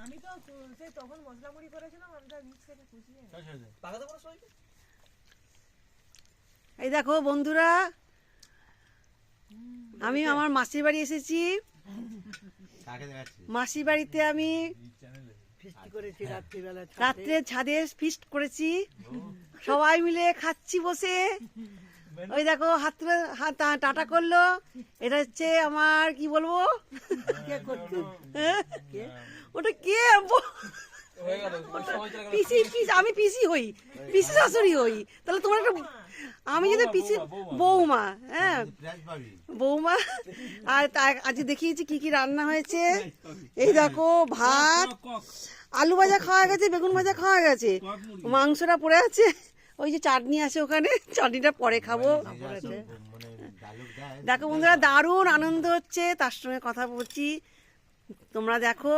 আমি তো সেই তখন মশলা মুড়ি করেছিলাম, আমি তো মিক্স করে খুশিয়ে পাকাতে কোনো সই। এই দেখো বন্ধুরা, আমি আমার মাসির বাড়ি এসেছি। মাসির বাড়িতে আমি রাত্রে ছাদে ফিস্ট করেছি, সবাই মিলে খাচ্ছি বসে। ওই দেখো হাত টাটা করলো, এটা হচ্ছে আমার কি বলবো, ওটা কে, পিসি, আমি পিসি হই, পিসি শাশুড়ি হই। তাহলে তোমার একটা, আমি যদি পিসি বৌমা, হ্যাঁ বৌমা। আর আজকে দেখিয়েছি কি কি রান্না হয়েছে। এই দেখো ভাত, আলু ভাজা খাওয়া গেছে, বেগুন ভাজা খাওয়া গেছে, মাংসটা পড়ে আছে, ওই যে চাটনি আছে ওখানে, চাটনিটা পরে খাবো। দেখো বন্ধুরা, দারুণ আনন্দ হচ্ছে, তার সঙ্গে কথা বলছি, তোমরা দেখো।